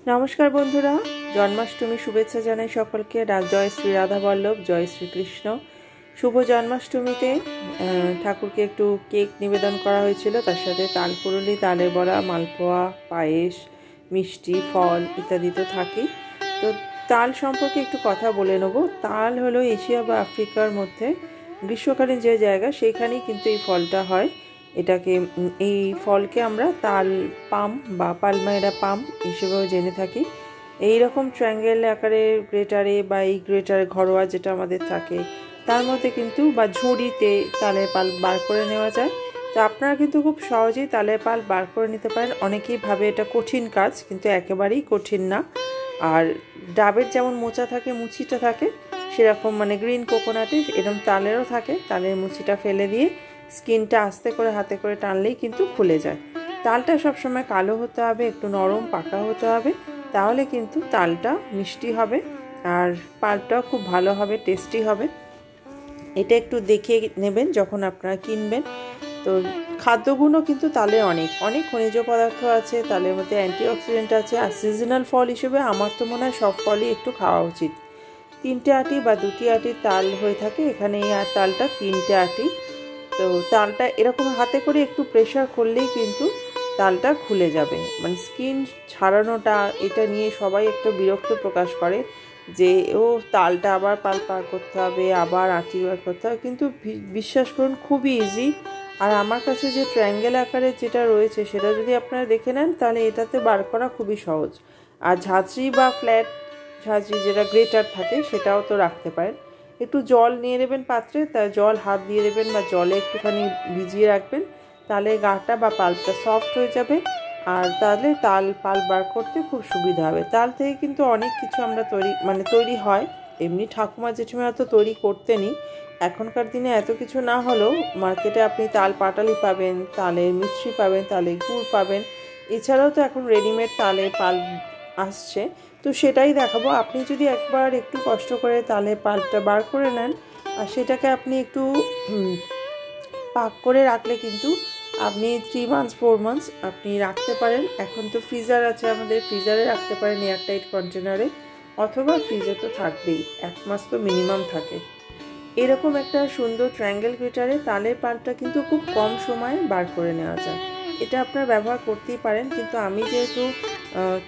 नमस्कार बंधुरा जन्माष्टमी शुभेच्छा जानाई सकलके। जय श्री राधा वल्लभ, जय श्री कृष्ण। शुभ जन्माष्टमीते ठाकुरके एकटू केक निवेदन करा हयेछिलो, तार साथे ताल पुरुली, तालेर बड़ा, मालपोया, पायेस, मिष्टि, फल इत्यादि तो थाकेई। तो ताल सम्पर्के एकटू कथा बोले नेब। ताल हलो एशिया बा आफ्रिकार मध्य ग्रीष्मकालीन जे जायगा सेखानेई किन्तु एई फलटा हय। এটাকে এই ফলকে আমরা তাল পাম বা পালমাইরা পাম হিসেবেও জেনে থাকি। এই রকম ট্রায়াঙ্গেল আকারে গ্রেটারে বা এই গ্রেটার ঘরোয়া যেটা আমাদের থাকে তার মধ্যে কিন্তু বা ঝুড়িতে তালের পাল বার করে নেওয়া যায়। তো আপনারা কিন্তু খুব সহজেই তালের পাল বার করে নিতে পারেন। অনেকেই ভাবে এটা কঠিন কাজ, কিন্তু একেবারেই কঠিন না। আর ডাবের যেমন মোচা থাকে, মুচিটা থাকে, সেরকম মানে গ্রিন কোকোনাটে এরকম তালেরও থাকে। তালের মুচিটা ফেলে দিয়ে স্কিনটা আস্তে করে হাতে করে টানলেই কিন্তু খুলে যায়। তালটা সবসময় কালো হতে হবে, একটু নরম পাকা হতে হবে, তাহলে কিন্তু তালটা মিষ্টি হবে আর পালটাও খুব ভালো হবে, টেস্টি হবে। এটা একটু দেখে নেবেন যখন আপনারা কিনবেন। তো খাদ্যগুণও কিন্তু তালে অনেক অনেক খনিজ পদার্থ আছে, তালের মধ্যে অ্যান্টিঅক্সিডেন্ট আছে। আর সিজনাল ফল হিসেবে আমার তো মনে হয় সব ফলই একটু খাওয়া উচিত। 3টে আটি বা 2টি আটির তাল হয়ে থাকে, এখানে এই তালটা 3টে আটি। তো তালটা এরকম হাতে করে একটু প্রেসার করলেই কিন্তু তালটা খুলে যাবে। মানে স্কিন ছাড়ানোটা এটা নিয়ে সবাই একটু বিরক্ত প্রকাশ করে যে ও তালটা আবার পাল পার করতে হবে, আবার আটি বার করতে হবে, কিন্তু বিশ্বাস করুন খুবই ইজি। আর আমার কাছে যে ট্রায়াঙ্গেল আকারের যেটা রয়েছে সেটা যদি আপনারা দেখে নেন তাহলে এটাতে বার করা খুবই সহজ। আর ঝাঁঝরি বা ফ্ল্যাট ঝাঁঝরি যেটা গ্রেটার থাকে সেটাও তো রাখতে পারেন। একটু জল নিয়ে নেবেন পাত্রে, তার জল হাত দিয়ে দেবেন বা জলে একটুখানি ভিজিয়ে রাখবেন, তাহলে গাটা বা পাল্পটা সফট হয়ে যাবে। আর তাহলে তাল পাল বার করতে খুব সুবিধা হবে। তাল থেকে কিন্তু অনেক কিছু আমরা তৈরি হয়। এমনি ঠাকুমা জেঠিমারা তো তৈরি করতেনই। এখনকার দিনে এত কিছু না হলেও মার্কেটে আপনি তাল পাটালি পাবেন, তালের মিষ্টি পাবেন, তালের গুড় পাবেন। এছাড়াও তো এখন রেডিমেড তালের পাল আসছে, তো সেটাই দেখাবো। আপনি যদি একবার একটু কষ্ট করে তালের পালটা বার করে নেন আর সেটাকে আপনি একটু পাক করে রাখলে কিন্তু আপনি 3 মান্থস 4 মান্থস আপনি রাখতে পারেন। এখন তো ফ্রিজার আছে, আমাদের ফ্রিজারে রাখতে পারেন এয়ারটাইট কন্টেনারে, অথবা ফ্রিজে তো থাকবেই, 1 মাস তো মিনিমাম থাকে। এরকম একটা সুন্দর ট্রায়াঙ্গেল গ্রেটারে তালের পালটা কিন্তু খুব কম সময়ে বার করে নেওয়া যায়। এটা আপনারা ব্যবহার করতেই পারেন, কিন্তু আমি যেহেতু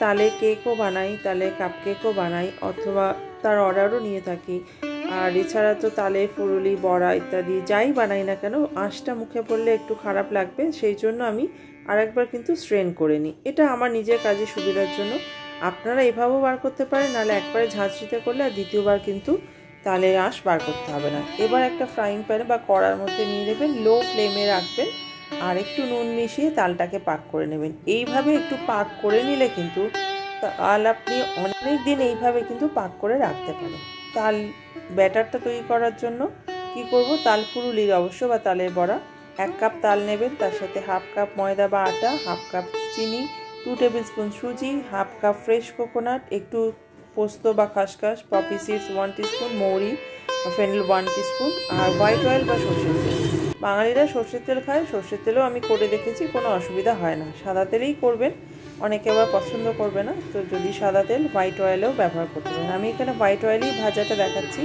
তালে কেকও বানাই, তালে কাপ কেকও বানাই, অথবা তার অর্ডারও নিয়ে থাকি। আর এছাড়া তো তালে ফুরুলি, বড়া ইত্যাদি যাই বানাই না কেন আঁশটা মুখে পড়লে একটু খারাপ লাগবে, সেই জন্য আমি আরেকবার কিন্তু স্ট্রেন করে নিই। এটা আমার নিজের কাজে সুবিধার জন্য। আপনারা এভাবেও বার করতে পারেন, নাহলে একবারে ঝাঁঝরিতে করলে আর দ্বিতীয়বার কিন্তু তালের আঁশ বার করতে হবে না। এবার একটা ফ্রাইং প্যানে বা কড়ার মধ্যে নিয়ে নেবেন, লো ফ্লেমে রাখবেন আর একটু নুন মিশিয়ে তালটাকে পাক করে নেবেন। এইভাবে একটু পাক করে নিলে কিন্তু তাল আপনি অনেক দিন এইভাবে কিন্তু পাক করে রাখতে পারেন। তাল ব্যাটারটা তৈরি করার জন্য কি করব, তাল ফুরুলির অবশ্য বা তালের বড়া 1 কাপ তাল নেবেন, তার সাথে 1/2 কাপ ময়দা বা আটা, 1/2 কাপ চিনি, 2 টেবিল স্পুন সুজি, 1/2 কাপ ফ্রেশ কোকোনাট, একটু পোস্ত বা খাসখাস, পপি সিডস 1 টিস্পুন, মৌরি ফেনেল 1 টিস্পুন, আর হোয়াইট অয়েল বা সরষের তেল। বাঙালিরা সরষের তেল খায়, সরষের তেলও আমি করে দেখেছি, কোনো অসুবিধা হয় না। সাদা তেলেই করবেন, অনেকে আবার পছন্দ করবে না, তো যদি সাদা তেল হোয়াইট অয়েলও ব্যবহার করতে পারেন। আমি এখানে হোয়াইট অয়েলই ভাজাটা দেখাচ্ছি।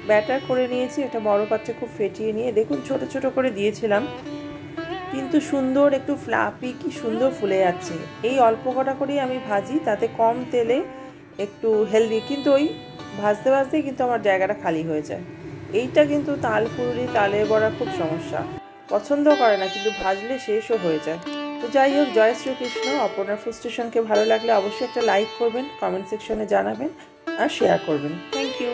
ব্যাটার করে নিয়েছি, একটা বড় পাত্রে খুব ফেটিয়ে নিয়ে দেখুন ছোট ছোট করে দিয়েছিলাম, কিন্তু সুন্দর একটু ফ্লাপি কি সুন্দর ফুলে যাচ্ছে। এই অল্প কটা করেই আমি ভাজি, তাতে কম তেলে একটু হেলদি, কিন্তু ওই ভাজতে ভাজতেই কিন্তু আমার জায়গাটা খালি হয়ে যায়। এইটা কিন্তু তাল ফুরুলি, তালের বড়া খুব সমস্যা, পছন্দ করে না, কিন্তু ভাজলে শেষও হয়ে যায়। তো যাই হোক, জয় শ্রীকৃষ্ণ। অপর্ণা ফুড স্টেশনকে ভালো লাগলে অবশ্যই একটা লাইক করবেন, কমেন্ট সেকশনে জানাবেন আর শেয়ার করবেন। Thank you.